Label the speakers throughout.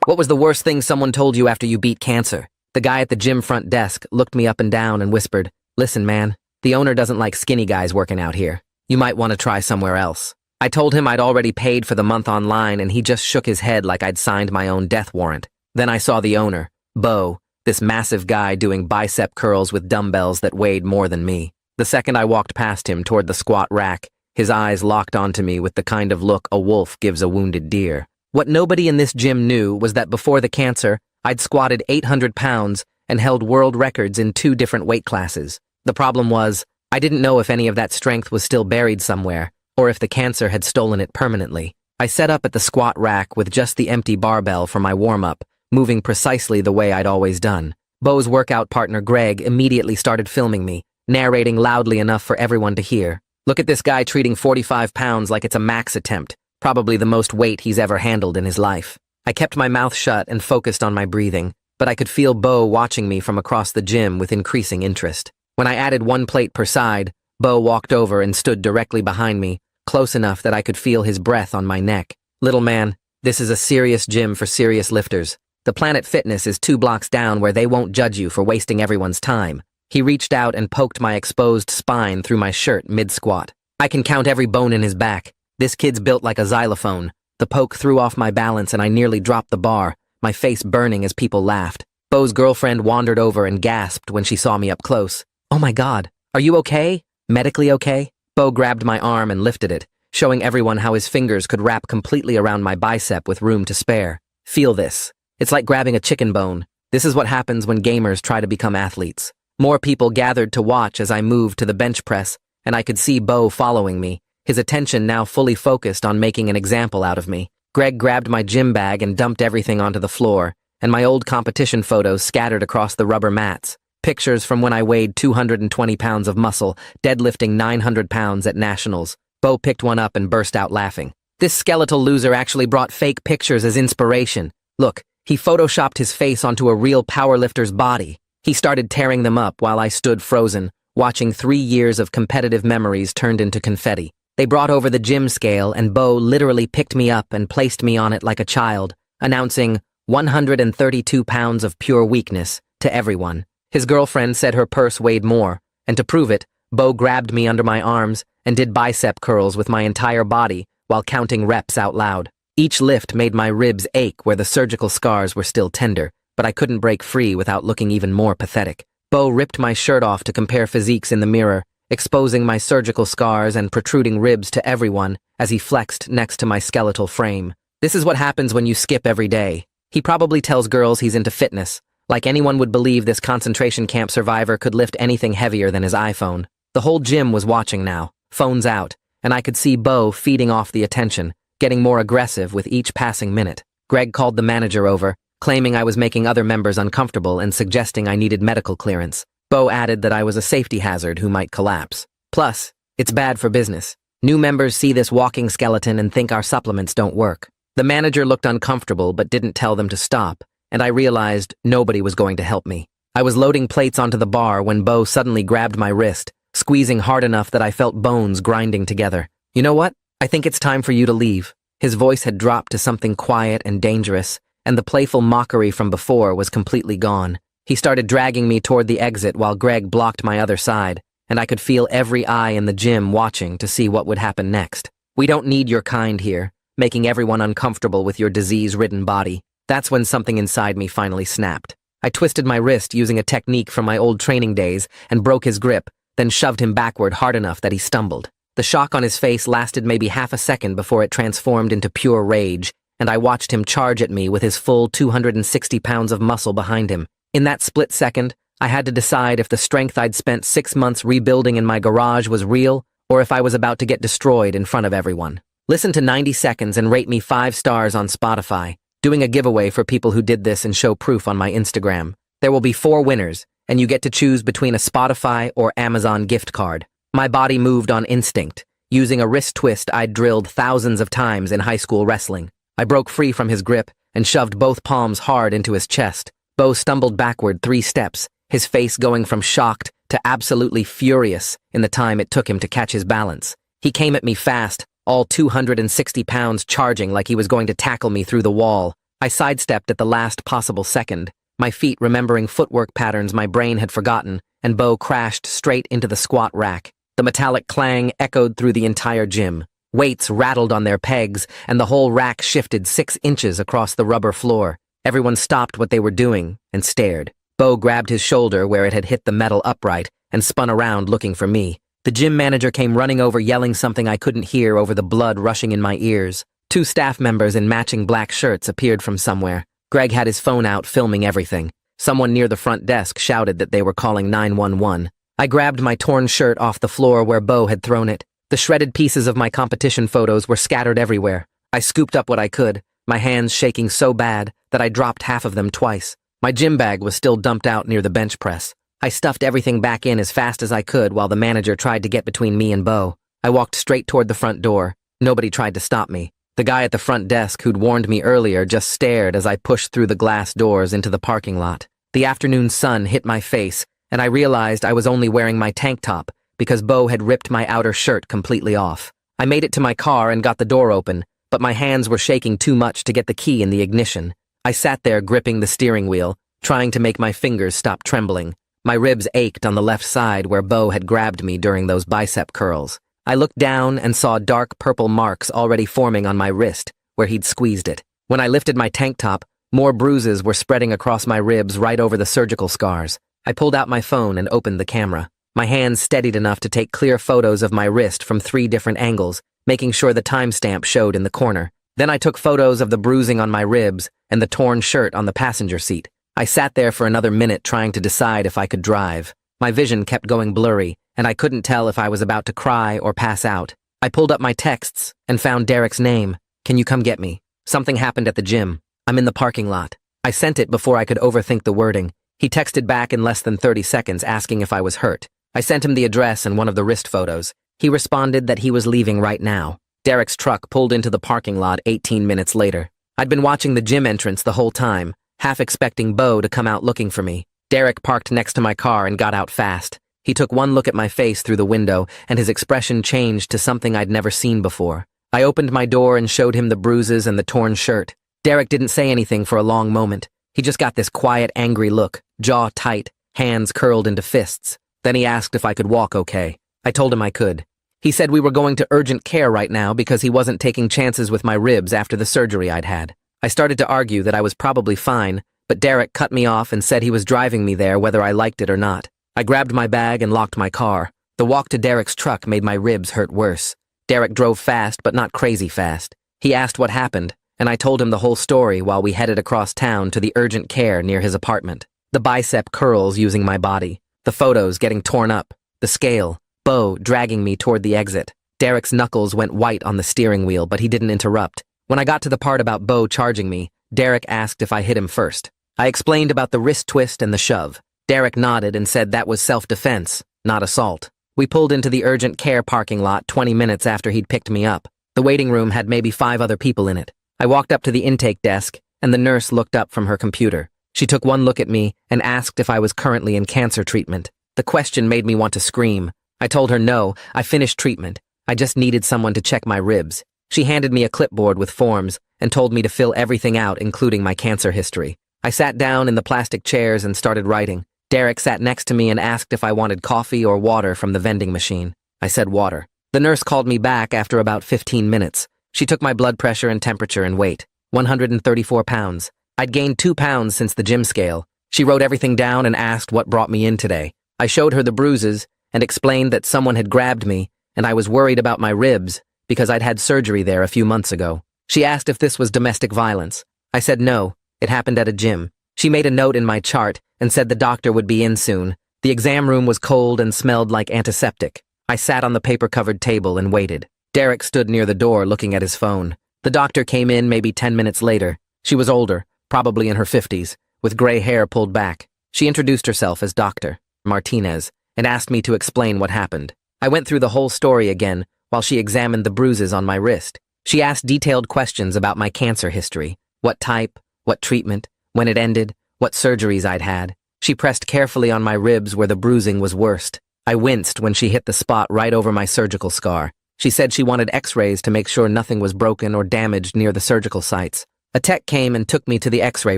Speaker 1: What was the worst thing someone told you after you beat cancer? The guy at the gym front desk looked me up and down and whispered, "Listen, man, the owner doesn't like skinny guys working out here. You might want to try somewhere else." I told him I'd already paid for the month online, and he just shook his head like I'd signed my own death warrant. Then I saw the owner, Bo, this massive guy doing bicep curls with dumbbells that weighed more than me. The second I walked past him toward the squat rack, his eyes locked onto me with the kind of look a wolf gives a wounded deer. What nobody in this gym knew was that before the cancer, I'd squatted 800 pounds and held world records in 2 different weight classes. The problem was, I didn't know if any of that strength was still buried somewhere, or if the cancer had stolen it permanently. I set up at the squat rack with just the empty barbell for my warm-up, moving precisely the way I'd always done. Bo's workout partner Greg immediately started filming me, narrating loudly enough for everyone to hear. "Look at this guy treating 45 pounds like it's a max attempt, probably the most weight he's ever handled in his life." I kept my mouth shut and focused on my breathing, but I could feel Bo watching me from across the gym with increasing interest. When I added 1 plate per side, Bo walked over and stood directly behind me, close enough that I could feel his breath on my neck. "Little man, this is a serious gym for serious lifters. The Planet Fitness is 2 blocks down where they won't judge you for wasting everyone's time." He reached out and poked my exposed spine through my shirt mid-squat. I can count every bone in his back. This kid's built like a xylophone. The poke threw off my balance and I nearly dropped the bar, my face burning as people laughed. Bo's girlfriend wandered over and gasped when she saw me up close. "Oh my God, are you okay? Medically okay?" Bo grabbed my arm and lifted it, showing everyone how his fingers could wrap completely around my bicep with room to spare. "Feel this. It's like grabbing a chicken bone. This is what happens when gamers try to become athletes." More people gathered to watch as I moved to the bench press, and I could see Bo following me, his attention now fully focused on making an example out of me. Greg grabbed my gym bag and dumped everything onto the floor, and my old competition photos scattered across the rubber mats. Pictures from when I weighed 220 pounds of muscle, deadlifting 900 pounds at nationals. Bo picked one up and burst out laughing. "This skeletal loser actually brought fake pictures as inspiration. Look, he photoshopped his face onto a real powerlifter's body." He started tearing them up while I stood frozen, watching 3 years of competitive memories turned into confetti. They brought over the gym scale and Bo literally picked me up and placed me on it like a child, announcing 132 pounds of pure weakness to everyone. His girlfriend said her purse weighed more, and to prove it, Bo grabbed me under my arms and did bicep curls with my entire body while counting reps out loud. Each lift made my ribs ache where the surgical scars were still tender, but I couldn't break free without looking even more pathetic. Bo ripped my shirt off to compare physiques in the mirror, exposing my surgical scars and protruding ribs to everyone as he flexed next to my skeletal frame. This is what happens when you skip every day. He probably tells girls he's into fitness, like anyone would believe this concentration camp survivor could lift anything heavier than his iPhone. The whole gym was watching now, phones out, and I could see Bo feeding off the attention, getting more aggressive with each passing minute. Greg called the manager over, claiming I was making other members uncomfortable and suggesting I needed medical clearance. Bo added that I was a safety hazard who might collapse. Plus, it's bad for business. New members see this walking skeleton and think our supplements don't work. The manager looked uncomfortable but didn't tell them to stop, and I realized nobody was going to help me. I was loading plates onto the bar when Bo suddenly grabbed my wrist, squeezing hard enough that I felt bones grinding together. "You know what? I think it's time for you to leave." His voice had dropped to something quiet and dangerous, and the playful mockery from before was completely gone. He started dragging me toward the exit while Greg blocked my other side, and I could feel every eye in the gym watching to see what would happen next. "We don't need your kind here, making everyone uncomfortable with your disease-ridden body." That's when something inside me finally snapped. I twisted my wrist using a technique from my old training days and broke his grip, then shoved him backward hard enough that he stumbled. The shock on his face lasted maybe half a second before it transformed into pure rage, and I watched him charge at me with his full 260 pounds of muscle behind him. In that split second, I had to decide if the strength I'd spent 6 months rebuilding in my garage was real, or if I was about to get destroyed in front of everyone. Listen to 90 Seconds and rate me 5 stars on Spotify, doing a giveaway for people who did this and show proof on my Instagram. There will be 4 winners, and you get to choose between a Spotify or Amazon gift card. My body moved on instinct, using a wrist twist I'd drilled thousands of times in high school wrestling. I broke free from his grip and shoved both palms hard into his chest. Bo stumbled backward 3 steps, his face going from shocked to absolutely furious in the time it took him to catch his balance. He came at me fast, all 260 pounds charging like he was going to tackle me through the wall. I sidestepped at the last possible second, my feet remembering footwork patterns my brain had forgotten, and Bo crashed straight into the squat rack. The metallic clang echoed through the entire gym. Weights rattled on their pegs, and the whole rack shifted 6 inches across the rubber floor. Everyone stopped what they were doing and stared. Bo grabbed his shoulder where it had hit the metal upright and spun around looking for me. The gym manager came running over yelling something I couldn't hear over the blood rushing in my ears. 2 staff members in matching black shirts appeared from somewhere. Greg had his phone out filming everything. Someone near the front desk shouted that they were calling 911. I grabbed my torn shirt off the floor where Bo had thrown it. The shredded pieces of my competition photos were scattered everywhere. I scooped up what I could, my hands shaking so bad that I dropped half of them twice. My gym bag was still dumped out near the bench press. I stuffed everything back in as fast as I could while the manager tried to get between me and Bo. I walked straight toward the front door. Nobody tried to stop me. The guy at the front desk who'd warned me earlier just stared as I pushed through the glass doors into the parking lot. The afternoon sun hit my face, and I realized I was only wearing my tank top because Bo had ripped my outer shirt completely off. I made it to my car and got the door open, but my hands were shaking too much to get the key in the ignition. I sat there gripping the steering wheel, trying to make my fingers stop trembling. My ribs ached on the left side where Bo had grabbed me during those bicep curls. I looked down and saw dark purple marks already forming on my wrist, where he'd squeezed it. When I lifted my tank top, more bruises were spreading across my ribs right over the surgical scars. I pulled out my phone and opened the camera. My hands steadied enough to take clear photos of my wrist from 3 different angles, making sure the timestamp showed in the corner. Then I took photos of the bruising on my ribs and the torn shirt on the passenger seat. I sat there for another minute trying to decide if I could drive. My vision kept going blurry, and I couldn't tell if I was about to cry or pass out. I pulled up my texts and found Derek's name. "Can you come get me? Something happened at the gym. I'm in the parking lot." I sent it before I could overthink the wording. He texted back in less than 30 seconds asking if I was hurt. I sent him the address and one of the wrist photos. He responded that he was leaving right now. Derek's truck pulled into the parking lot 18 minutes later. I'd been watching the gym entrance the whole time, half expecting Bo to come out looking for me. Derek parked next to my car and got out fast. He took one look at my face through the window, and his expression changed to something I'd never seen before. I opened my door and showed him the bruises and the torn shirt. Derek didn't say anything for a long moment. He just got this quiet, angry look, jaw tight, hands curled into fists. Then he asked if I could walk okay. I told him I could. He said we were going to urgent care right now because he wasn't taking chances with my ribs after the surgery I'd had. I started to argue that I was probably fine, but Derek cut me off and said he was driving me there whether I liked it or not. I grabbed my bag and locked my car. The walk to Derek's truck made my ribs hurt worse. Derek drove fast, but not crazy fast. He asked what happened, and I told him the whole story while we headed across town to the urgent care near his apartment. The bicep curls using my body, the photos getting torn up, the scale, Bo dragging me toward the exit. Derek's knuckles went white on the steering wheel, but he didn't interrupt. When I got to the part about Bo charging me, Derek asked if I hit him first. I explained about the wrist twist and the shove. Derek nodded and said that was self-defense, not assault. We pulled into the urgent care parking lot 20 minutes after he'd picked me up. The waiting room had maybe 5 other people in it. I walked up to the intake desk, and the nurse looked up from her computer. She took one look at me and asked if I was currently in cancer treatment. The question made me want to scream. I told her no, I finished treatment. I just needed someone to check my ribs. She handed me a clipboard with forms and told me to fill everything out, including my cancer history. I sat down in the plastic chairs and started writing. Derek sat next to me and asked if I wanted coffee or water from the vending machine. I said water. The nurse called me back after about 15 minutes. She took my blood pressure and temperature and weight. 134 pounds. I'd gained 2 pounds since the gym scale. She wrote everything down and asked what brought me in today. I showed her the bruises and explained that someone had grabbed me and I was worried about my ribs because I'd had surgery there a few months ago. She asked if this was domestic violence. I said no, it happened at a gym. She made a note in my chart and said the doctor would be in soon. The exam room was cold and smelled like antiseptic. I sat on the paper-covered table and waited. Derek stood near the door looking at his phone. The doctor came in maybe 10 minutes later. She was older, probably in her 50s, with gray hair pulled back. She introduced herself as Dr. Martinez and asked me to explain what happened. I went through the whole story again while she examined the bruises on my wrist. She asked detailed questions about my cancer history, what type, what treatment, when it ended, what surgeries I'd had. She pressed carefully on my ribs where the bruising was worst. I winced when she hit the spot right over my surgical scar. She said she wanted x-rays to make sure nothing was broken or damaged near the surgical sites. A tech came and took me to the x-ray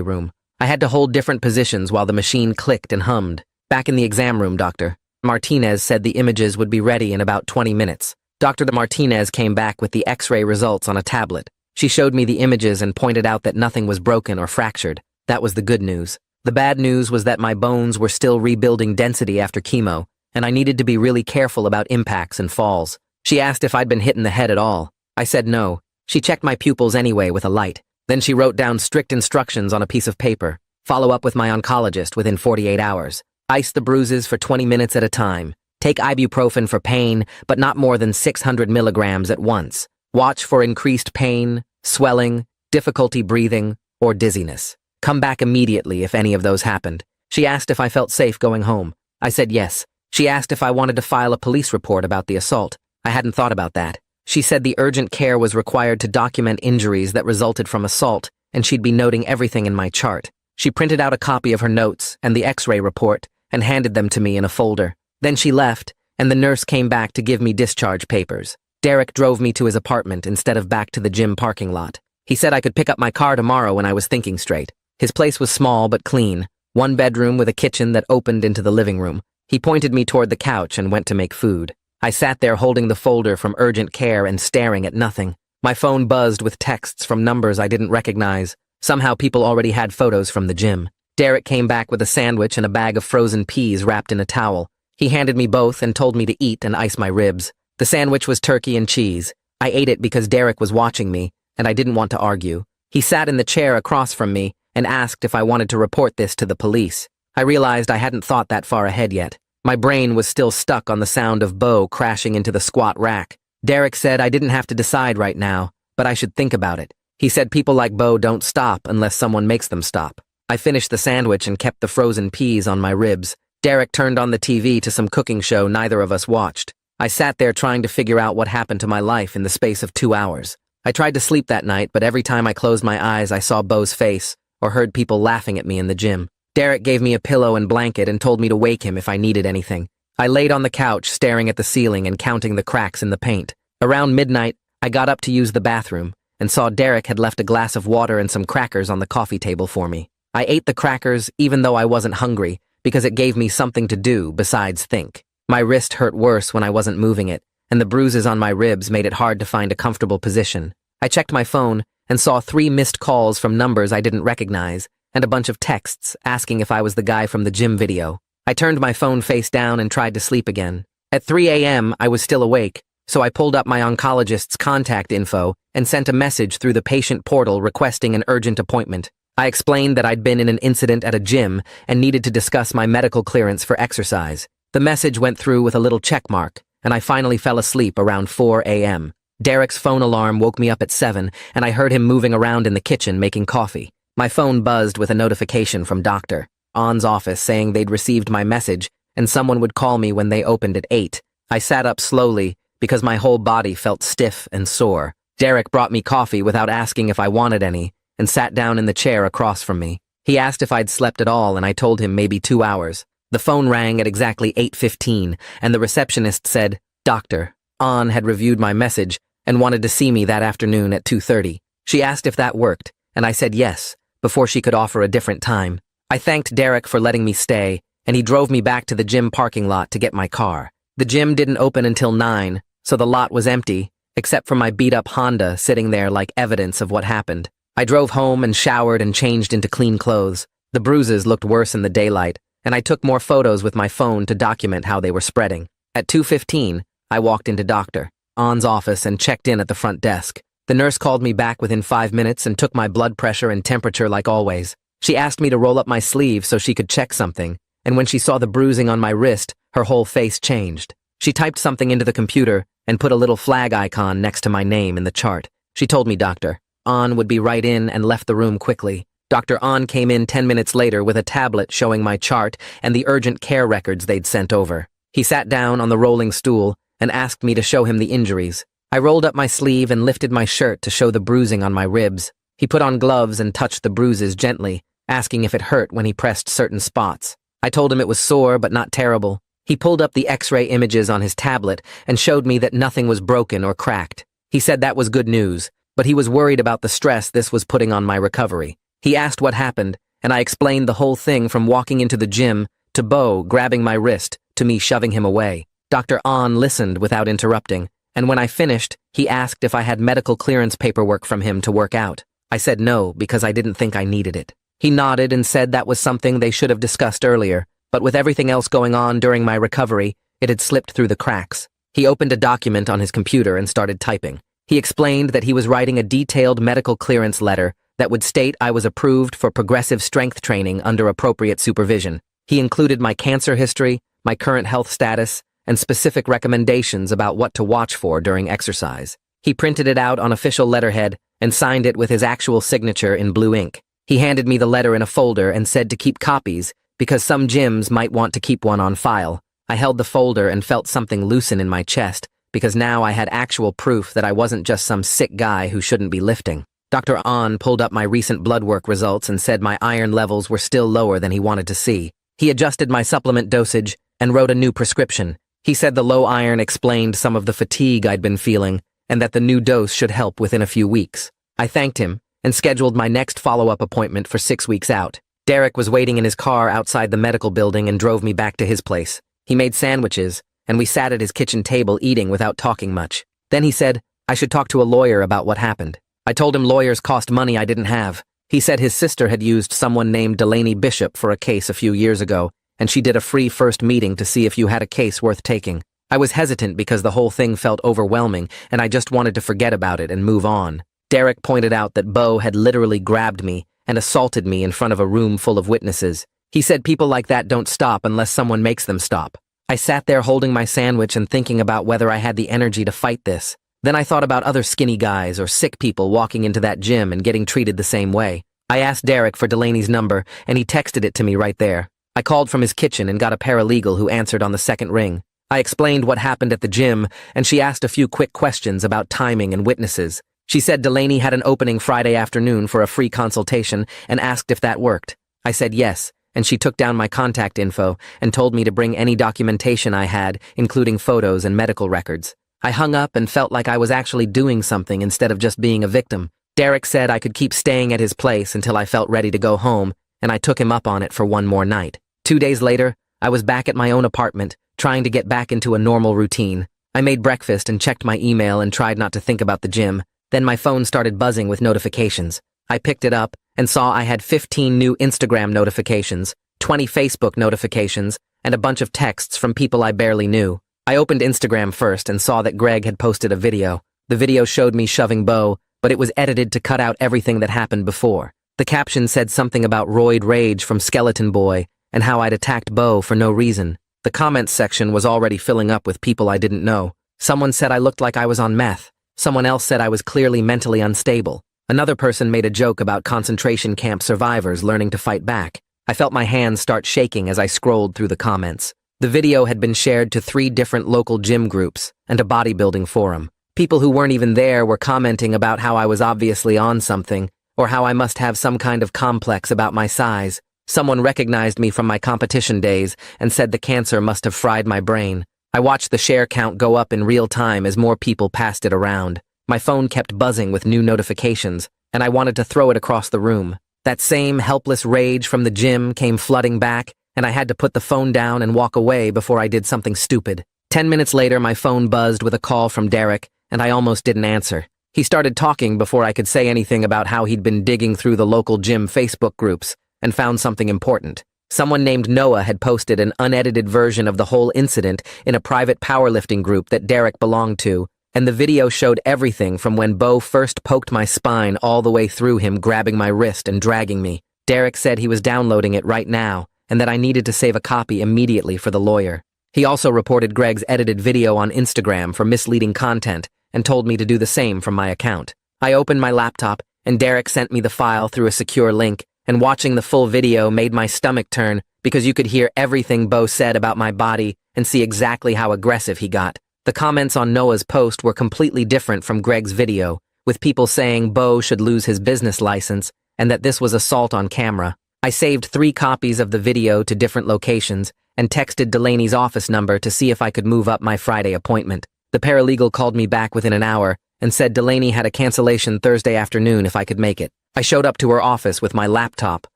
Speaker 1: room. I had to hold different positions while the machine clicked and hummed. Back in the exam room, Dr. Martinez said the images would be ready in about 20 minutes. Dr. Martinez came back with the x-ray results on a tablet. She showed me the images and pointed out that nothing was broken or fractured. That was the good news. The bad news was that my bones were still rebuilding density after chemo, and I needed to be really careful about impacts and falls. She asked if I'd been hit in the head at all. I said no. She checked my pupils anyway with a light. Then she wrote down strict instructions on a piece of paper. Follow up with my oncologist within 48 hours. Ice the bruises for 20 minutes at a time. Take ibuprofen for pain, but not more than 600 milligrams at once. Watch for increased pain, swelling, difficulty breathing, or dizziness. Come back immediately if any of those happened. She asked if I felt safe going home. I said yes. She asked if I wanted to file a police report about the assault. I hadn't thought about that. She said the urgent care was required to document injuries that resulted from assault, and she'd be noting everything in my chart. She printed out a copy of her notes and the x-ray report and handed them to me in a folder. Then she left, and the nurse came back to give me discharge papers. Derek drove me to his apartment instead of back to the gym parking lot. He said I could pick up my car tomorrow when I was thinking straight. His place was small but clean, one bedroom with a kitchen that opened into the living room. He pointed me toward the couch and went to make food. I sat there holding the folder from urgent care and staring at nothing. My phone buzzed with texts from numbers I didn't recognize. Somehow people already had photos from the gym. Derek came back with a sandwich and a bag of frozen peas wrapped in a towel. He handed me both and told me to eat and ice my ribs. The sandwich was turkey and cheese. I ate it because Derek was watching me, and I didn't want to argue. He sat in the chair across from me and asked if I wanted to report this to the police. I realized I hadn't thought that far ahead yet. My brain was still stuck on the sound of Bo crashing into the squat rack. Derek said I didn't have to decide right now, but I should think about it. He said people like Bo don't stop unless someone makes them stop. I finished the sandwich and kept the frozen peas on my ribs. Derek turned on the TV to some cooking show neither of us watched. I sat there trying to figure out what happened to my life in the space of 2 hours. I tried to sleep that night, but every time I closed my eyes I saw Bo's face or heard people laughing at me in the gym. Derek gave me a pillow and blanket and told me to wake him if I needed anything. I laid on the couch staring at the ceiling and counting the cracks in the paint. Around midnight, I got up to use the bathroom and saw Derek had left a glass of water and some crackers on the coffee table for me. I ate the crackers even though I wasn't hungry because it gave me something to do besides think. My wrist hurt worse when I wasn't moving it, and the bruises on my ribs made it hard to find a comfortable position. I checked my phone and saw 3 missed calls from numbers I didn't recognize, and a bunch of texts asking if I was the guy from the gym video. I turned my phone face down and tried to sleep again. At 3 a.m., I was still awake, so I pulled up my oncologist's contact info and sent a message through the patient portal requesting an urgent appointment. I explained that I'd been in an incident at a gym and needed to discuss my medical clearance for exercise. The message went through with a little check mark, and I finally fell asleep around 4 a.m. Derek's phone alarm woke me up at 7, and I heard him moving around in the kitchen making coffee. My phone buzzed with a notification from Dr. On's office saying they'd received my message and someone would call me when they opened at 8. I sat up slowly because my whole body felt stiff and sore. Derek brought me coffee without asking if I wanted any and sat down in the chair across from me. He asked if I'd slept at all and I told him maybe 2 hours. The phone rang at exactly 8:15 and the receptionist said, Dr. On had reviewed my message and wanted to see me that afternoon at 2:30. She asked if that worked, and I said yes, before she could offer a different time. I thanked Derek for letting me stay, and he drove me back to the gym parking lot to get my car. The gym didn't open until 9, so the lot was empty, except for my beat-up Honda sitting there like evidence of what happened. I drove home and showered and changed into clean clothes. The bruises looked worse in the daylight, and I took more photos with my phone to document how they were spreading. At 2:15, I walked into Dr. On's office and checked in at the front desk. The nurse called me back within 5 minutes and took my blood pressure and temperature like always. She asked me to roll up my sleeve so she could check something, and when she saw the bruising on my wrist, her whole face changed. She typed something into the computer and put a little flag icon next to my name in the chart. She told me Dr. On would be right in and left the room quickly. Dr. On came in 10 minutes later with a tablet showing my chart and the urgent care records they'd sent over. He sat down on the rolling stool and asked me to show him the injuries. I rolled up my sleeve and lifted my shirt to show the bruising on my ribs. He put on gloves and touched the bruises gently, asking if it hurt when he pressed certain spots. I told him it was sore but not terrible. He pulled up the x-ray images on his tablet and showed me that nothing was broken or cracked. He said that was good news, but he was worried about the stress this was putting on my recovery. He asked what happened, and I explained the whole thing from walking into the gym to Bo grabbing my wrist to me shoving him away. Dr. Ahn listened without interrupting, and when I finished, he asked if I had medical clearance paperwork from him to work out. I said no because I didn't think I needed it. He nodded and said that was something they should have discussed earlier, but with everything else going on during my recovery, it had slipped through the cracks. He opened a document on his computer and started typing. He explained that he was writing a detailed medical clearance letter that would state I was approved for progressive strength training under appropriate supervision. He included my cancer history, my current health status, and specific recommendations about what to watch for during exercise. He printed it out on official letterhead and signed it with his actual signature in blue ink. He handed me the letter in a folder and said to keep copies because some gyms might want to keep one on file. I held the folder and felt something loosen in my chest because now I had actual proof that I wasn't just some sick guy who shouldn't be lifting. Dr. Ahn pulled up my recent blood work results and said my iron levels were still lower than he wanted to see. He adjusted my supplement dosage and wrote a new prescription. He said the low iron explained some of the fatigue I'd been feeling and that the new dose should help within a few weeks. I thanked him and scheduled my next follow-up appointment for 6 weeks out. Derek was waiting in his car outside the medical building and drove me back to his place. He made sandwiches, and we sat at his kitchen table eating without talking much. Then he said, I should talk to a lawyer about what happened. I told him lawyers cost money I didn't have. He said his sister had used someone named Delaney Bishop for a case a few years ago, and she did a free first meeting to see if you had a case worth taking. I was hesitant because the whole thing felt overwhelming, and I just wanted to forget about it and move on. Derek pointed out that Bo had literally grabbed me and assaulted me in front of a room full of witnesses. He said people like that don't stop unless someone makes them stop. I sat there holding my sandwich and thinking about whether I had the energy to fight this. Then I thought about other skinny guys or sick people walking into that gym and getting treated the same way. I asked Derek for Delaney's number, and he texted it to me right there. I called from his kitchen and got a paralegal who answered on the second ring. I explained what happened at the gym, and she asked a few quick questions about timing and witnesses. She said Delaney had an opening Friday afternoon for a free consultation and asked if that worked. I said yes, and she took down my contact info and told me to bring any documentation I had, including photos and medical records. I hung up and felt like I was actually doing something instead of just being a victim. Derek said I could keep staying at his place until I felt ready to go home, and I took him up on it for one more night. 2 days later, I was back at my own apartment, trying to get back into a normal routine. I made breakfast and checked my email and tried not to think about the gym. Then my phone started buzzing with notifications. I picked it up and saw I had 15 new Instagram notifications, 20 Facebook notifications, and a bunch of texts from people I barely knew. I opened Instagram first and saw that Greg had posted a video. The video showed me shoving Bo, but it was edited to cut out everything that happened before. The caption said something about roid rage from Skeleton Boy and how I'd attacked Bo for no reason. The comments section was already filling up with people I didn't know. Someone said I looked like I was on meth. Someone else said I was clearly mentally unstable. Another person made a joke about concentration camp survivors learning to fight back. I felt my hands start shaking as I scrolled through the comments. The video had been shared to 3 different local gym groups and a bodybuilding forum. People who weren't even there were commenting about how I was obviously on something, or how I must have some kind of complex about my size. Someone recognized me from my competition days and said the cancer must have fried my brain. I watched the share count go up in real time as more people passed it around. My phone kept buzzing with new notifications, and I wanted to throw it across the room. That same helpless rage from the gym came flooding back, and I had to put the phone down and walk away before I did something stupid. 10 minutes later, my phone buzzed with a call from Derek, and I almost didn't answer. He started talking before I could say anything about how he'd been digging through the local gym Facebook groups and found something important. Someone named Noah had posted an unedited version of the whole incident in a private powerlifting group that Derek belonged to, and the video showed everything from when Bo first poked my spine all the way through him grabbing my wrist and dragging me. Derek said he was downloading it right now, and that I needed to save a copy immediately for the lawyer. He also reported Greg's edited video on Instagram for misleading content and told me to do the same from my account. I opened my laptop, and Derek sent me the file through a secure link, and watching the full video made my stomach turn because you could hear everything Bo said about my body and see exactly how aggressive he got. The comments on Noah's post were completely different from Greg's video, with people saying Bo should lose his business license and that this was assault on camera. I saved 3 copies of the video to different locations and texted Delaney's office number to see if I could move up my Friday appointment. The paralegal called me back within an hour and said Delaney had a cancellation Thursday afternoon if I could make it. I showed up to her office with my laptop,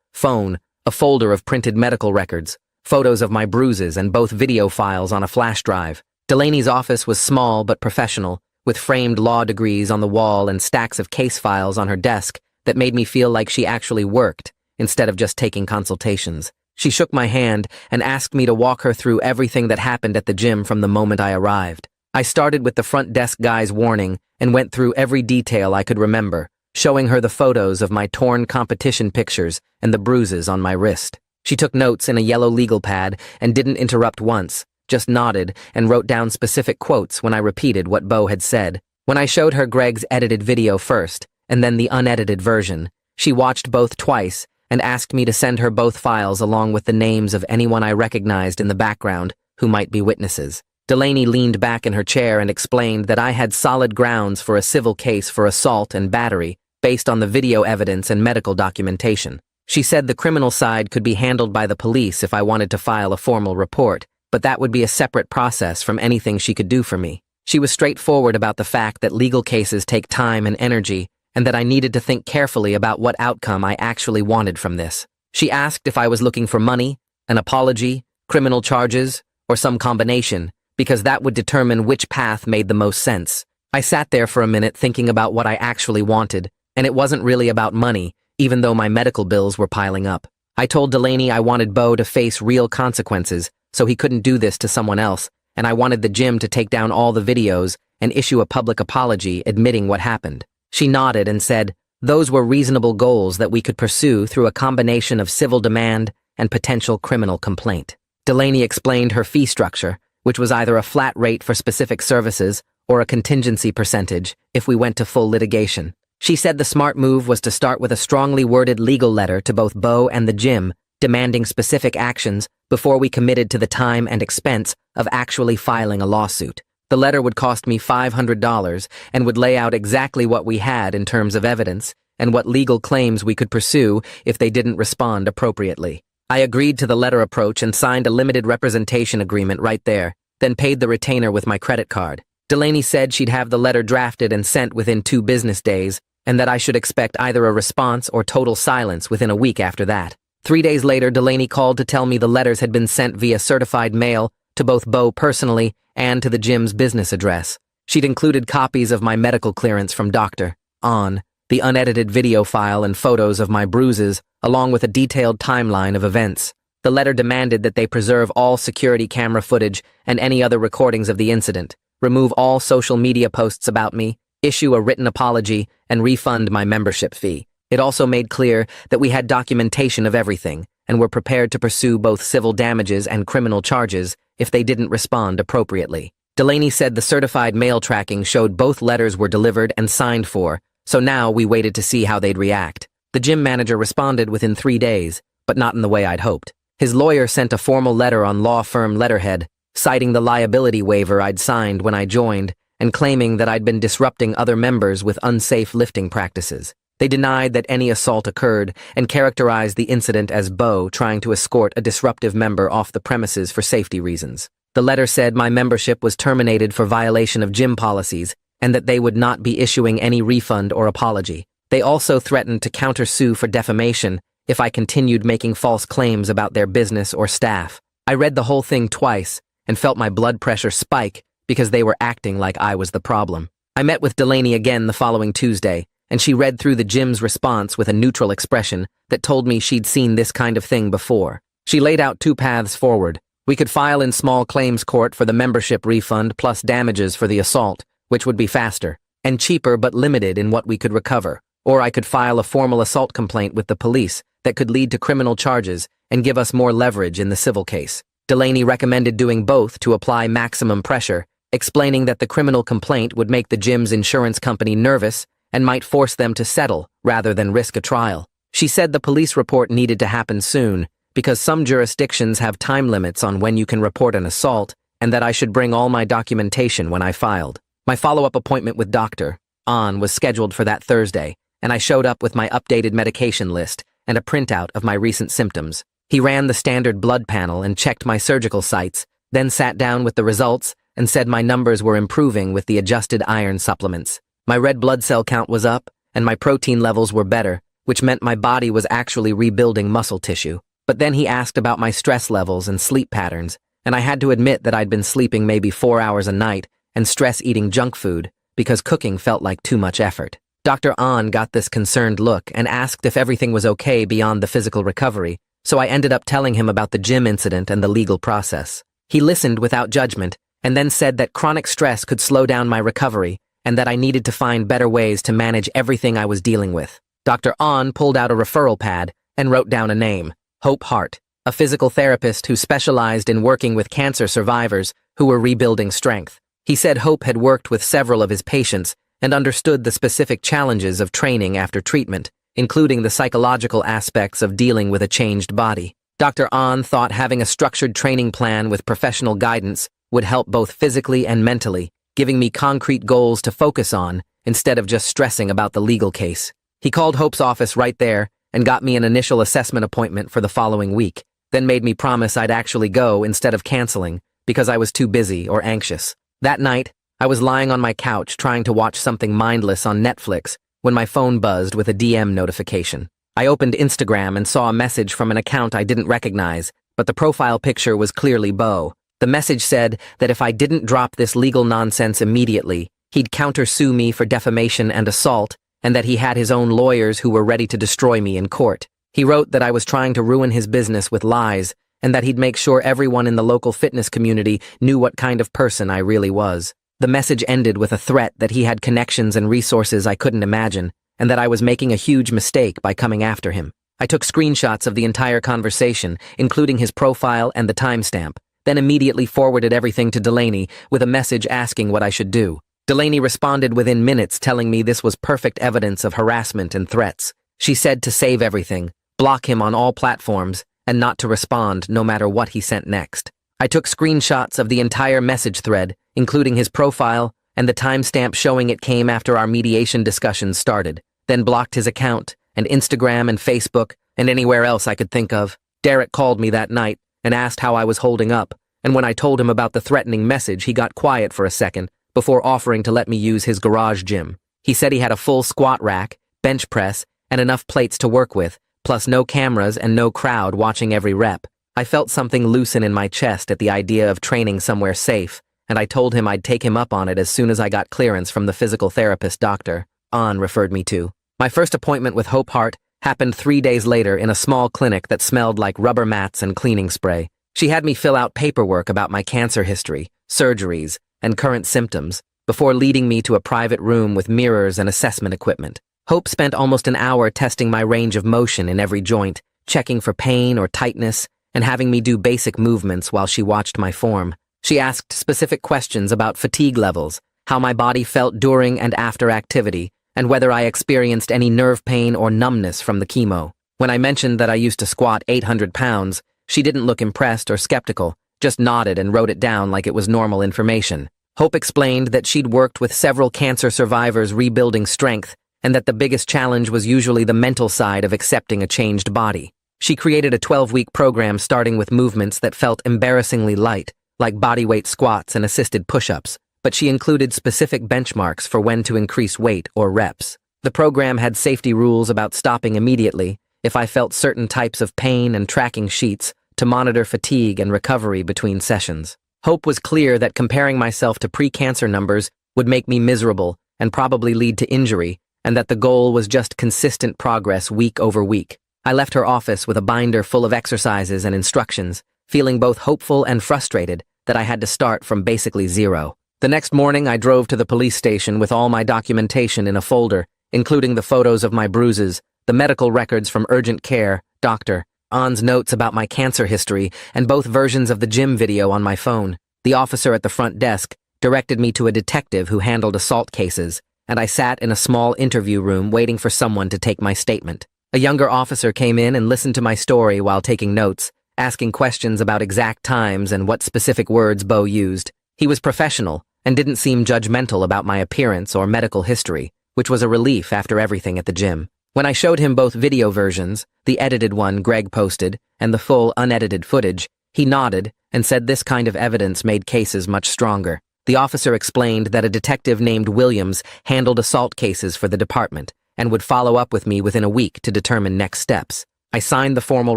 Speaker 1: phone, a folder of printed medical records, photos of my bruises, and both video files on a flash drive. Delaney's office was small but professional, with framed law degrees on the wall and stacks of case files on her desk that made me feel like she actually worked, instead of just taking consultations. She shook my hand and asked me to walk her through everything that happened at the gym from the moment I arrived. I started with the front desk guy's warning and went through every detail I could remember, showing her the photos of my torn competition pictures and the bruises on my wrist. She took notes in a yellow legal pad and didn't interrupt once, just nodded and wrote down specific quotes when I repeated what Bo had said. When I showed her Greg's edited video first, and then the unedited version, she watched both twice and asked me to send her both files along with the names of anyone I recognized in the background who might be witnesses. Delaney leaned back in her chair and explained that I had solid grounds for a civil case for assault and battery based on the video evidence and medical documentation. She said the criminal side could be handled by the police if I wanted to file a formal report, but that would be a separate process from anything she could do for me. She was straightforward about the fact that legal cases take time and energy, and that I needed to think carefully about what outcome I actually wanted from this. She asked if I was looking for money, an apology, criminal charges, or some combination, because that would determine which path made the most sense. I sat there for a minute thinking about what I actually wanted, and it wasn't really about money, even though my medical bills were piling up. I told Delaney I wanted Bo to face real consequences, so he couldn't do this to someone else, and I wanted the gym to take down all the videos and issue a public apology admitting what happened. She nodded and said those were reasonable goals that we could pursue through a combination of civil demand and potential criminal complaint. Delaney explained her fee structure, which was either a flat rate for specific services or a contingency percentage if we went to full litigation. She said the smart move was to start with a strongly worded legal letter to both Bo and the gym, demanding specific actions before we committed to the time and expense of actually filing a lawsuit. The letter would cost me $500 and would lay out exactly what we had in terms of evidence and what legal claims we could pursue if they didn't respond appropriately. I agreed to the letter approach and signed a limited representation agreement right there, then paid the retainer with my credit card. Delaney said she'd have the letter drafted and sent within 2 business days, and that I should expect either a response or total silence within a week after that. 3 days later, Delaney called to tell me the letters had been sent via certified mail to both Bo personally and to the gym's business address. She'd included copies of my medical clearance from Dr. On, the unedited video file and photos of my bruises, along with a detailed timeline of events. The letter demanded that they preserve all security camera footage and any other recordings of the incident, remove all social media posts about me, issue a written apology, and refund my membership fee. It also made clear that we had documentation of everything and were prepared to pursue both civil damages and criminal charges if they didn't respond appropriately. Delaney said the certified mail tracking showed both letters were delivered and signed for, so now we waited to see how they'd react. The gym manager responded within 3 days, but not in the way I'd hoped. His lawyer sent a formal letter on law firm letterhead, citing the liability waiver I'd signed when I joined and claiming that I'd been disrupting other members with unsafe lifting practices. They denied that any assault occurred and characterized the incident as Bo trying to escort a disruptive member off the premises for safety reasons. The letter said my membership was terminated for violation of gym policies and that they would not be issuing any refund or apology. They also threatened to countersue for defamation if I continued making false claims about their business or staff. I read the whole thing twice and felt my blood pressure spike because they were acting like I was the problem. I met with Delaney again the following Tuesday, and she read through the gym's response with a neutral expression that told me she'd seen this kind of thing before. She laid out 2 paths forward. We could file in small claims court for the membership refund plus damages for the assault, which would be faster and cheaper but limited in what we could recover. Or I could file a formal assault complaint with the police that could lead to criminal charges and give us more leverage in the civil case. Delaney recommended doing both to apply maximum pressure, explaining that the criminal complaint would make the gym's insurance company nervous and might force them to settle rather than risk a trial. She said the police report needed to happen soon because some jurisdictions have time limits on when you can report an assault, and that I should bring all my documentation when I filed. My follow-up appointment with Dr. On was scheduled for that Thursday, and I showed up with my updated medication list and a printout of my recent symptoms. He ran the standard blood panel and checked my surgical sites, then sat down with the results and said my numbers were improving with the adjusted iron supplements. My red blood cell count was up, and my protein levels were better, which meant my body was actually rebuilding muscle tissue. But then he asked about my stress levels and sleep patterns, and I had to admit that I'd been sleeping maybe 4 hours a night and stress eating junk food because cooking felt like too much effort. Dr. An got this concerned look and asked if everything was okay beyond the physical recovery, so I ended up telling him about the gym incident and the legal process. He listened without judgment and then said that chronic stress could slow down my recovery and that I needed to find better ways to manage everything I was dealing with. Dr. An pulled out a referral pad and wrote down a name, Hope Hart, a physical therapist who specialized in working with cancer survivors who were rebuilding strength. He said Hope had worked with several of his patients and understood the specific challenges of training after treatment, including the psychological aspects of dealing with a changed body. Dr. An thought having a structured training plan with professional guidance would help both physically and mentally, giving me concrete goals to focus on instead of just stressing about the legal case. He called Hope's office right there and got me an initial assessment appointment for the following week, then made me promise I'd actually go instead of canceling because I was too busy or anxious. That night, I was lying on my couch trying to watch something mindless on Netflix when my phone buzzed with a DM notification. I opened Instagram and saw a message from an account I didn't recognize, but the profile picture was clearly Bo. The message said that if I didn't drop this legal nonsense immediately, he'd countersue me for defamation and assault, and that he had his own lawyers who were ready to destroy me in court. He wrote that I was trying to ruin his business with lies, and that he'd make sure everyone in the local fitness community knew what kind of person I really was. The message ended with a threat that he had connections and resources I couldn't imagine, and that I was making a huge mistake by coming after him. I took screenshots of the entire conversation, including his profile and the timestamp, then immediately forwarded everything to Delaney with a message asking what I should do. Delaney responded within minutes telling me this was perfect evidence of harassment and threats. She said to save everything, block him on all platforms, and not to respond no matter what he sent next. I took screenshots of the entire message thread, including his profile and the timestamp showing it came after our mediation discussions started, then blocked his account and Instagram and Facebook and anywhere else I could think of. Derek called me that night and asked how I was holding up, and when I told him about the threatening message, he got quiet for a second before offering to let me use his garage gym. He said he had a full squat rack, bench press, and enough plates to work with, plus no cameras and no crowd watching every rep. I felt something loosen in my chest at the idea of training somewhere safe, and I told him I'd take him up on it as soon as I got clearance from the physical therapist Dr. An referred me to. My first appointment with Hope Hart happened 3 days later in a small clinic that smelled like rubber mats and cleaning spray. She had me fill out paperwork about my cancer history, surgeries, and current symptoms before leading me to a private room with mirrors and assessment equipment. Hope spent almost an hour testing my range of motion in every joint, checking for pain or tightness, and having me do basic movements while she watched my form. She asked specific questions about fatigue levels, how my body felt during and after activity, and whether I experienced any nerve pain or numbness from the chemo. When I mentioned that I used to squat 800 pounds, she didn't look impressed or skeptical, just nodded and wrote it down like it was normal information. Hope explained that she'd worked with several cancer survivors rebuilding strength, and that the biggest challenge was usually the mental side of accepting a changed body. She created a 12-week program starting with movements that felt embarrassingly light, like bodyweight squats and assisted push-ups, but she included specific benchmarks for when to increase weight or reps. The program had safety rules about stopping immediately if I felt certain types of pain and tracking sheets to monitor fatigue and recovery between sessions. Hope was clear that comparing myself to pre-cancer numbers would make me miserable and probably lead to injury, and that the goal was just consistent progress week over week. I left her office with a binder full of exercises and instructions, feeling both hopeful and frustrated that I had to start from basically zero. The next morning, I drove to the police station with all my documentation in a folder, including the photos of my bruises, the medical records from urgent care, Dr. An's notes about my cancer history, and both versions of the gym video on my phone. The officer at the front desk directed me to a detective who handled assault cases, and I sat in a small interview room waiting for someone to take my statement. A younger officer came in and listened to my story while taking notes, asking questions about exact times and what specific words Bo used. He was professional and didn't seem judgmental about my appearance or medical history, which was a relief after everything at the gym. When I showed him both video versions, the edited one Greg posted and the full unedited footage, he nodded and said this kind of evidence made cases much stronger. The officer explained that a detective named Williams handled assault cases for the department and would follow up with me within a week to determine next steps. I signed the formal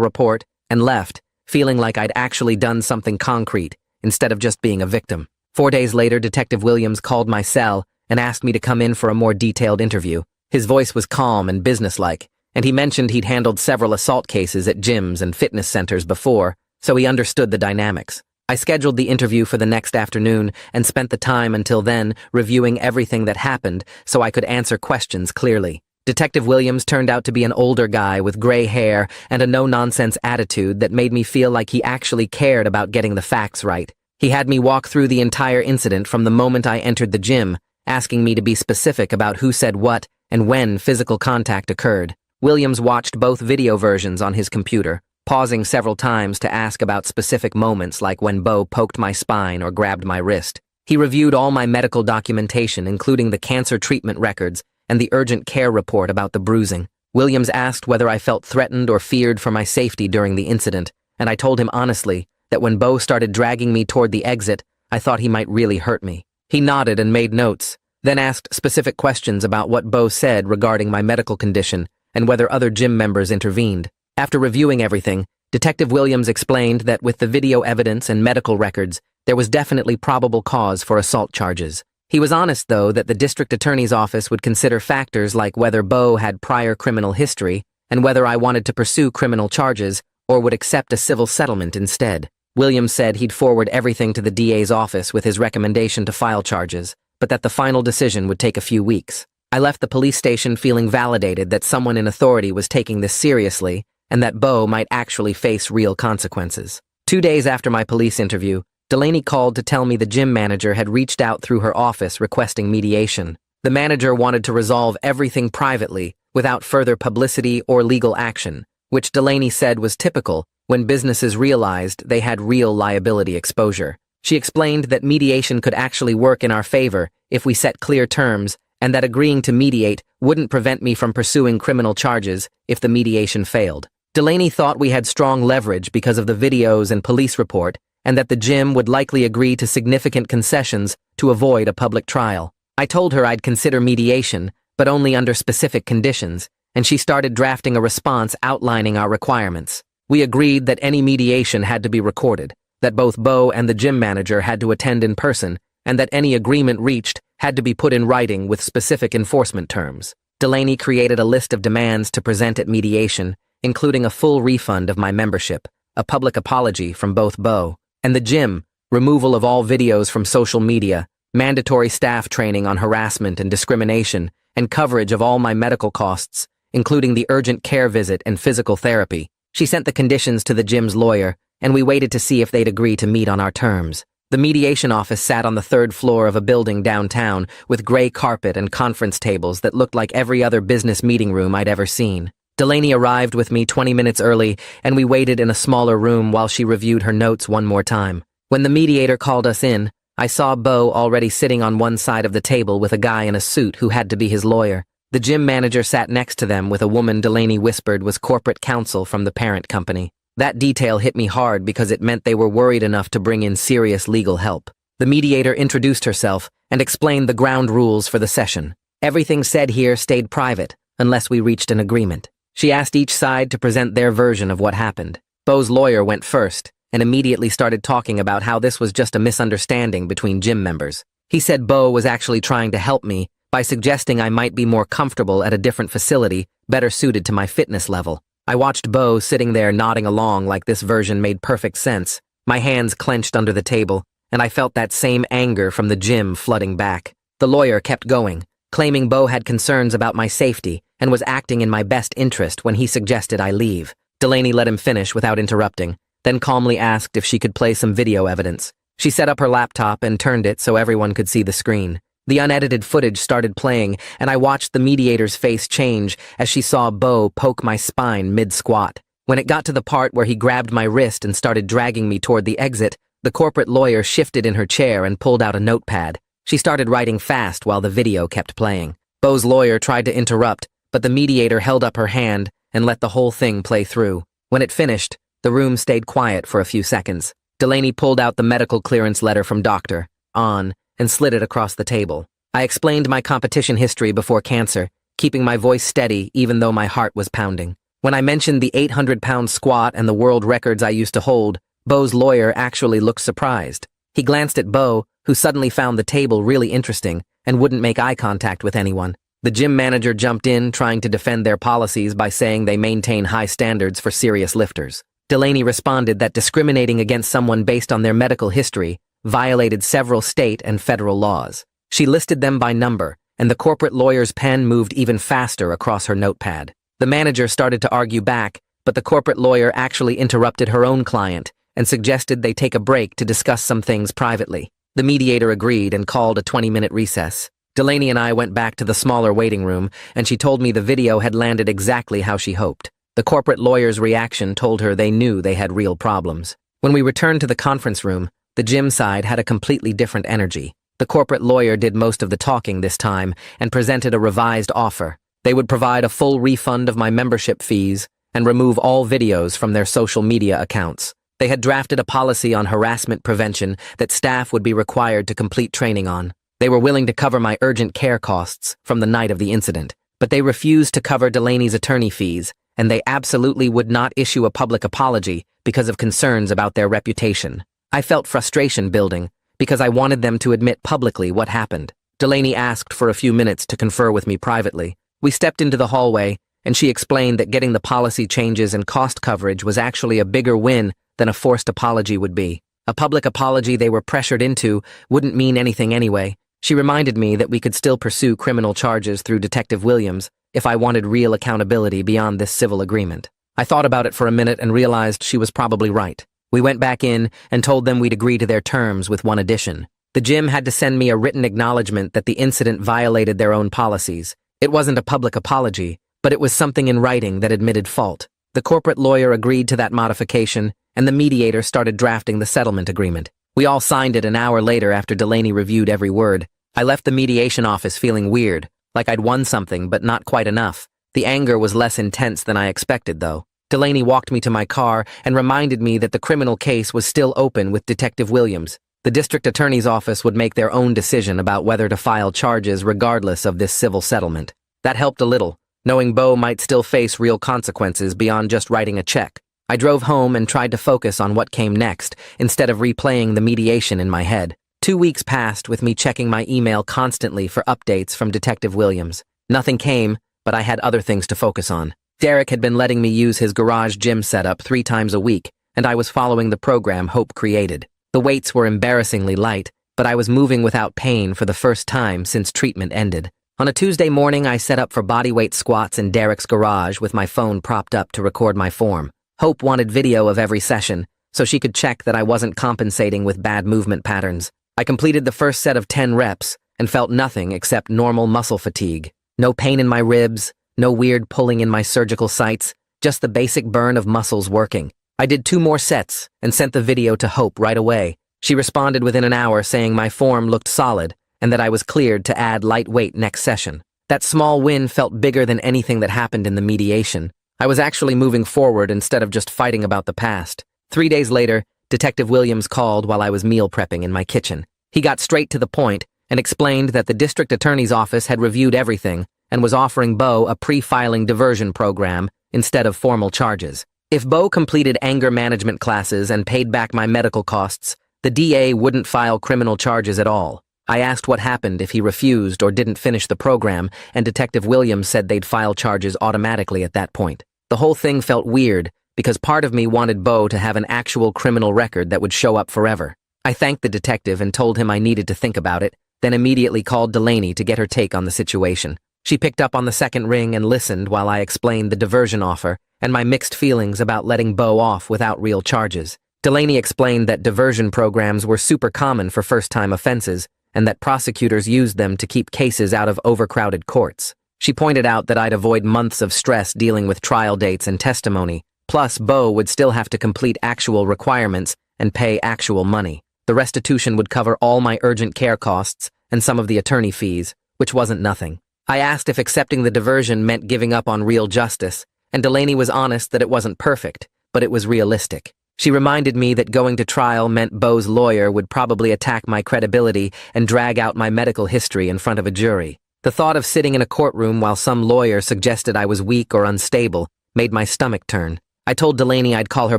Speaker 1: report and left, feeling like I'd actually done something concrete instead of just being a victim. 4 days later, Detective Williams called my cell and asked me to come in for a more detailed interview. His voice was calm and businesslike, and he mentioned he'd handled several assault cases at gyms and fitness centers before, so he understood the dynamics. I scheduled the interview for the next afternoon and spent the time until then reviewing everything that happened so I could answer questions clearly. Detective Williams turned out to be an older guy with gray hair and a no-nonsense attitude that made me feel like he actually cared about getting the facts right. He had me walk through the entire incident from the moment I entered the gym, asking me to be specific about who said what and when physical contact occurred. Williams watched both video versions on his computer, pausing several times to ask about specific moments like when Bo poked my spine or grabbed my wrist. He reviewed all my medical documentation, including the cancer treatment records and the urgent care report about the bruising. Williams asked whether I felt threatened or feared for my safety during the incident, and I told him honestly that when Bo started dragging me toward the exit, I thought he might really hurt me. He nodded and made notes, then asked specific questions about what Bo said regarding my medical condition and whether other gym members intervened. After reviewing everything, Detective Williams explained that with the video evidence and medical records, there was definitely probable cause for assault charges. He was honest, though, that the district attorney's office would consider factors like whether Bo had prior criminal history and whether I wanted to pursue criminal charges or would accept a civil settlement instead. Williams said he'd forward everything to the DA's office with his recommendation to file charges, but that the final decision would take a few weeks. I left the police station feeling validated that someone in authority was taking this seriously and that Bo might actually face real consequences. 2 days after my police interview, Delaney called to tell me the gym manager had reached out through her office requesting mediation. The manager wanted to resolve everything privately without further publicity or legal action, which Delaney said was typical when businesses realized they had real liability exposure. She explained that mediation could actually work in our favor if we set clear terms and that agreeing to mediate wouldn't prevent me from pursuing criminal charges if the mediation failed. Delaney thought we had strong leverage because of the videos and police report, and that the gym would likely agree to significant concessions to avoid a public trial. I told her I'd consider mediation, but only under specific conditions, and she started drafting a response outlining our requirements. We agreed that any mediation had to be recorded, that both Bo and the gym manager had to attend in person, and that any agreement reached had to be put in writing with specific enforcement terms. Delaney created a list of demands to present at mediation, including a full refund of my membership, a public apology from both Bo and the gym, removal of all videos from social media, mandatory staff training on harassment and discrimination, and coverage of all my medical costs, including the urgent care visit and physical therapy. She sent the conditions to the gym's lawyer, and we waited to see if they'd agree to meet on our terms. The mediation office sat on the 3rd floor of a building downtown with gray carpet and conference tables that looked like every other business meeting room I'd ever seen. Delaney arrived with me 20 minutes early, and we waited in a smaller room while she reviewed her notes one more time. When the mediator called us in, I saw Bo already sitting on one side of the table with a guy in a suit who had to be his lawyer. The gym manager sat next to them with a woman Delaney whispered was corporate counsel from the parent company. That detail hit me hard because it meant they were worried enough to bring in serious legal help. The mediator introduced herself and explained the ground rules for the session. Everything said here stayed private, unless we reached an agreement. She asked each side to present their version of what happened. Bo's lawyer went first and immediately started talking about how this was just a misunderstanding between gym members. He said Bo was actually trying to help me by suggesting I might be more comfortable at a different facility, better suited to my fitness level. I watched Bo sitting there nodding along like this version made perfect sense. My hands clenched under the table, and I felt that same anger from the gym flooding back. The lawyer kept going, claiming Bo had concerns about my safety and was acting in my best interest when he suggested I leave. Delaney let him finish without interrupting, then calmly asked if she could play some video evidence. She set up her laptop and turned it so everyone could see the screen. The unedited footage started playing, and I watched the mediator's face change as she saw Bo poke my spine mid-squat. When it got to the part where he grabbed my wrist and started dragging me toward the exit, the corporate lawyer shifted in her chair and pulled out a notepad. She started writing fast while the video kept playing. Bo's lawyer tried to interrupt, but the mediator held up her hand and let the whole thing play through. When it finished, the room stayed quiet for a few seconds. Delaney pulled out the medical clearance letter from Dr. On and slid it across the table. I explained my competition history before cancer, keeping my voice steady even though my heart was pounding. When I mentioned the 800-pound squat and the world records I used to hold, Bo's lawyer actually looked surprised. He glanced at Bo, who suddenly found the table really interesting and wouldn't make eye contact with anyone. The gym manager jumped in, trying to defend their policies by saying they maintain high standards for serious lifters. Delaney responded that discriminating against someone based on their medical history violated several state and federal laws. She listed them by number, and the corporate lawyer's pen moved even faster across her notepad. The manager started to argue back, but the corporate lawyer actually interrupted her own client and suggested they take a break to discuss some things privately. The mediator agreed and called a 20-minute recess. Delaney and I went back to the smaller waiting room, and she told me the video had landed exactly how she hoped. The corporate lawyer's reaction told her they knew they had real problems. When we returned to the conference room, the gym side had a completely different energy. The corporate lawyer did most of the talking this time and presented a revised offer. They would provide a full refund of my membership fees and remove all videos from their social media accounts. They had drafted a policy on harassment prevention that staff would be required to complete training on. They were willing to cover my urgent care costs from the night of the incident, but they refused to cover Delaney's attorney fees, and they absolutely would not issue a public apology because of concerns about their reputation. I felt frustration building because I wanted them to admit publicly what happened. Delaney asked for a few minutes to confer with me privately. We stepped into the hallway, and she explained that getting the policy changes and cost coverage was actually a bigger win than a forced apology would be. A public apology they were pressured into wouldn't mean anything anyway. She reminded me that we could still pursue criminal charges through Detective Williams if I wanted real accountability beyond this civil agreement. I thought about it for a minute and realized she was probably right. We went back in and told them we'd agree to their terms with one addition. The gym had to send me a written acknowledgement that the incident violated their own policies. It wasn't a public apology, but it was something in writing that admitted fault. The corporate lawyer agreed to that modification, and the mediator started drafting the settlement agreement. We all signed it an hour later after Delaney reviewed every word. I left the mediation office feeling weird, like I'd won something but not quite enough. The anger was less intense than I expected, though. Delaney walked me to my car and reminded me that the criminal case was still open with Detective Williams. The district attorney's office would make their own decision about whether to file charges regardless of this civil settlement. That helped a little, knowing Bo might still face real consequences beyond just writing a check. I drove home and tried to focus on what came next, instead of replaying the mediation in my head. 2 weeks passed with me checking my email constantly for updates from Detective Williams. Nothing came, but I had other things to focus on. Derek had been letting me use his garage gym setup 3 times a week, and I was following the program Hope created. The weights were embarrassingly light, but I was moving without pain for the first time since treatment ended. On a Tuesday morning, I set up for bodyweight squats in Derek's garage with my phone propped up to record my form. Hope wanted video of every session, so she could check that I wasn't compensating with bad movement patterns. I completed the first set of 10 reps and felt nothing except normal muscle fatigue. No pain in my ribs, no weird pulling in my surgical sites, just the basic burn of muscles working. I did 2 more sets and sent the video to Hope right away. She responded within an hour saying my form looked solid and that I was cleared to add light weight next session. That small win felt bigger than anything that happened in the mediation. I was actually moving forward instead of just fighting about the past. 3 days later, Detective Williams called while I was meal prepping in my kitchen. He got straight to the point and explained that the district attorney's office had reviewed everything and was offering Bo a pre-filing diversion program instead of formal charges. If Bo completed anger management classes and paid back my medical costs, the DA wouldn't file criminal charges at all. I asked what happened if he refused or didn't finish the program, and Detective Williams said they'd file charges automatically at that point. The whole thing felt weird because part of me wanted Bo to have an actual criminal record that would show up forever. I thanked the detective and told him I needed to think about it, then immediately called Delaney to get her take on the situation. She picked up on the second ring and listened while I explained the diversion offer and my mixed feelings about letting Bo off without real charges. Delaney explained that diversion programs were super common for first-time offenses and that prosecutors used them to keep cases out of overcrowded courts. She pointed out that I'd avoid months of stress dealing with trial dates and testimony, plus Bo would still have to complete actual requirements and pay actual money. The restitution would cover all my urgent care costs and some of the attorney fees, which wasn't nothing. I asked if accepting the diversion meant giving up on real justice, and Delaney was honest that it wasn't perfect, but it was realistic. She reminded me that going to trial meant Bo's lawyer would probably attack my credibility and drag out my medical history in front of a jury. The thought of sitting in a courtroom while some lawyer suggested I was weak or unstable made my stomach turn. I told Delaney I'd call her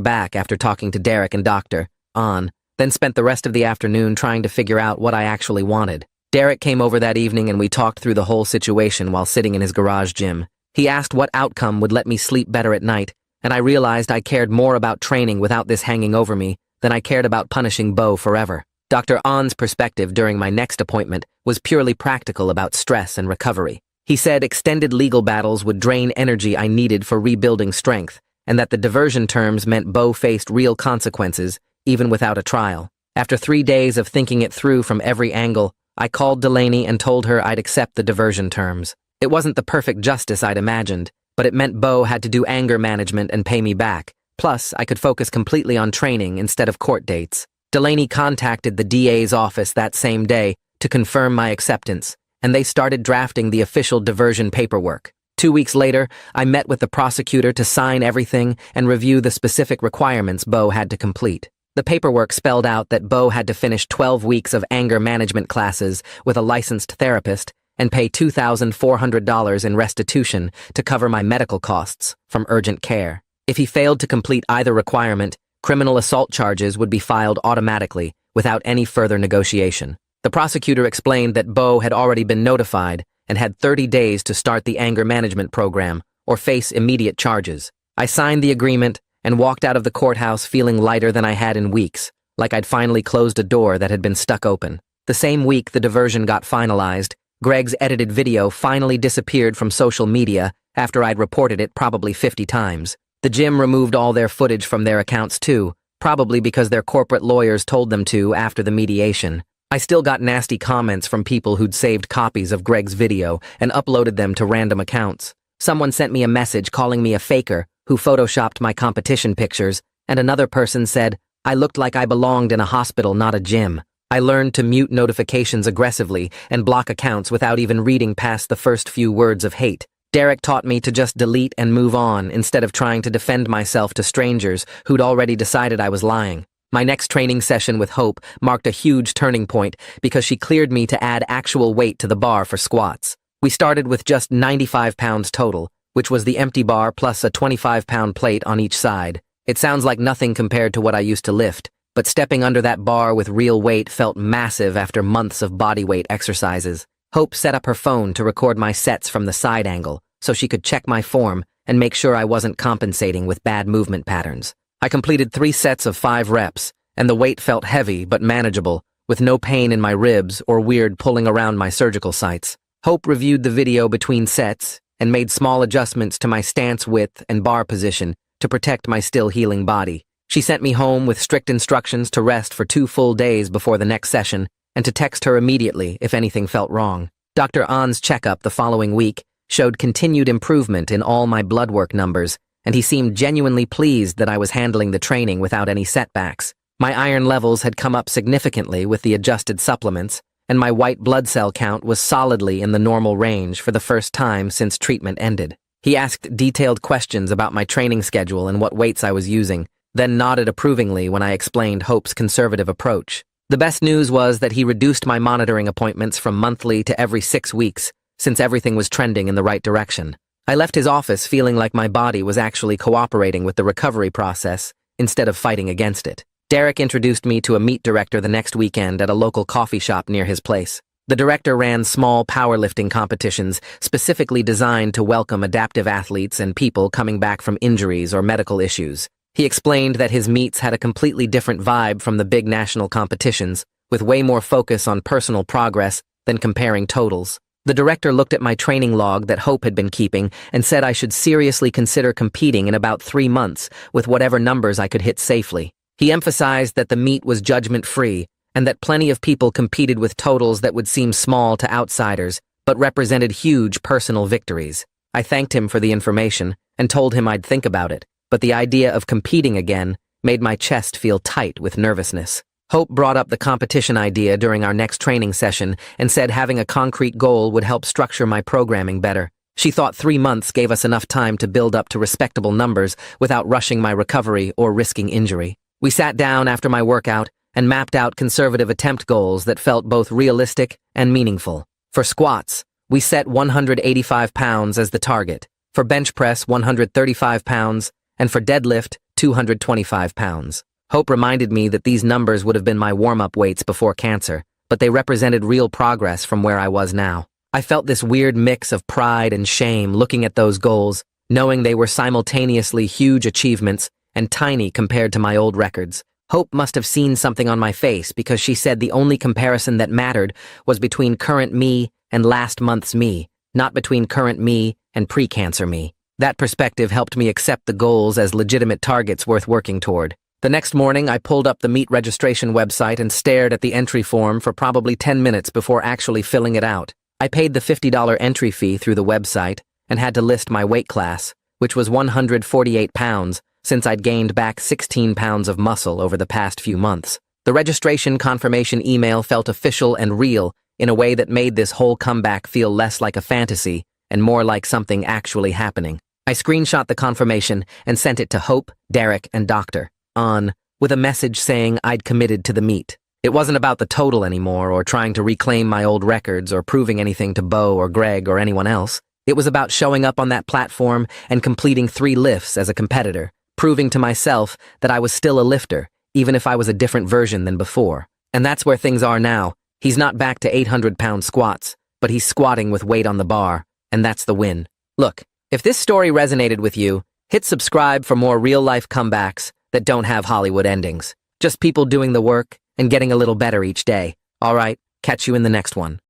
Speaker 1: back after talking to Derek and Dr. On, then spent the rest of the afternoon trying to figure out what I actually wanted. Derek came over that evening and we talked through the whole situation while sitting in his garage gym. He asked what outcome would let me sleep better at night, and I realized I cared more about training without this hanging over me than I cared about punishing Bo forever. Dr. On's perspective during my next appointment was purely practical about stress and recovery. He said extended legal battles would drain energy I needed for rebuilding strength, and that the diversion terms meant Bo faced real consequences, even without a trial. After 3 days of thinking it through from every angle, I called Delaney and told her I'd accept the diversion terms. It wasn't the perfect justice I'd imagined, but it meant Bo had to do anger management and pay me back. Plus, I could focus completely on training instead of court dates. Delaney contacted the DA's office that same day to confirm my acceptance, and they started drafting the official diversion paperwork. 2 weeks later, I met with the prosecutor to sign everything and review the specific requirements Bo had to complete. The paperwork spelled out that Bo had to finish 12 weeks of anger management classes with a licensed therapist and pay $2,400 in restitution to cover my medical costs from urgent care. If he failed to complete either requirement, criminal assault charges would be filed automatically without any further negotiation. The prosecutor explained that Bo had already been notified and had 30 days to start the anger management program or face immediate charges. I signed the agreement and walked out of the courthouse feeling lighter than I had in weeks, like I'd finally closed a door that had been stuck open. The same week the diversion got finalized, Greg's edited video finally disappeared from social media after I'd reported it probably 50 times. The gym removed all their footage from their accounts too, probably because their corporate lawyers told them to after the mediation. I still got nasty comments from people who'd saved copies of Greg's video and uploaded them to random accounts. Someone sent me a message calling me a faker who photoshopped my competition pictures, and another person said I looked like I belonged in a hospital, not a gym. I learned to mute notifications aggressively and block accounts without even reading past the first few words of hate. Derek taught me to just delete and move on instead of trying to defend myself to strangers who'd already decided I was lying. My next training session with Hope marked a huge turning point because she cleared me to add actual weight to the bar for squats. We started with just 95 pounds total, which was the empty bar plus a 25-pound plate on each side. It sounds like nothing compared to what I used to lift, but stepping under that bar with real weight felt massive after months of bodyweight exercises. Hope set up her phone to record my sets from the side angle, so she could check my form and make sure I wasn't compensating with bad movement patterns. I completed 3 sets of 5 reps, and the weight felt heavy but manageable, with no pain in my ribs or weird pulling around my surgical sites. Hope reviewed the video between sets and made small adjustments to my stance width and bar position to protect my still healing body. She sent me home with strict instructions to rest for 2 full days before the next session and to text her immediately if anything felt wrong. Dr. On's checkup the following week showed continued improvement in all my blood work numbers, and he seemed genuinely pleased that I was handling the training without any setbacks. My iron levels had come up significantly with the adjusted supplements, and my white blood cell count was solidly in the normal range for the first time since treatment ended. He asked detailed questions about my training schedule and what weights I was using, then nodded approvingly when I explained Hope's conservative approach. The best news was that he reduced my monitoring appointments from monthly to every 6 weeks, since everything was trending in the right direction. I left his office feeling like my body was actually cooperating with the recovery process instead of fighting against it. Derek introduced me to a meet director the next weekend at a local coffee shop near his place. The director ran small powerlifting competitions specifically designed to welcome adaptive athletes and people coming back from injuries or medical issues. He explained that his meets had a completely different vibe from the big national competitions, with way more focus on personal progress than comparing totals. The director looked at my training log that Hope had been keeping and said I should seriously consider competing in about 3 months with whatever numbers I could hit safely. He emphasized that the meet was judgment-free and that plenty of people competed with totals that would seem small to outsiders but represented huge personal victories. I thanked him for the information and told him I'd think about it, but the idea of competing again made my chest feel tight with nervousness. Hope brought up the competition idea during our next training session and said having a concrete goal would help structure my programming better. She thought 3 months gave us enough time to build up to respectable numbers without rushing my recovery or risking injury. We sat down after my workout and mapped out conservative attempt goals that felt both realistic and meaningful. For squats, we set 185 pounds as the target. For bench press, 135 pounds, and for deadlift, 225 pounds. Hope reminded me that these numbers would have been my warm-up weights before cancer, but they represented real progress from where I was now. I felt this weird mix of pride and shame looking at those goals, knowing they were simultaneously huge achievements and tiny compared to my old records. Hope must have seen something on my face because she said the only comparison that mattered was between current me and last month's me, not between current me and pre-cancer me. That perspective helped me accept the goals as legitimate targets worth working toward. The next morning, I pulled up the meet registration website and stared at the entry form for probably 10 minutes before actually filling it out. I paid the $50 entry fee through the website and had to list my weight class, which was 148 pounds, since I'd gained back 16 pounds of muscle over the past few months. The registration confirmation email felt official and real in a way that made this whole comeback feel less like a fantasy and more like something actually happening. I screenshot the confirmation and sent it to Hope, Derek, and Dr. On, with a message saying I'd committed to the meet. It wasn't about the total anymore or trying to reclaim my old records or proving anything to Bo or Greg or anyone else. It was about showing up on that platform and completing 3 lifts as a competitor, proving to myself that I was still a lifter, even if I was a different version than before. And that's where things are now. He's not back to 800-pound squats, but he's squatting with weight on the bar, and that's the win. Look, if this story resonated with you, hit subscribe for more real-life comebacks that don't have Hollywood endings. Just people doing the work and getting a little better each day. All right, catch you in the next one.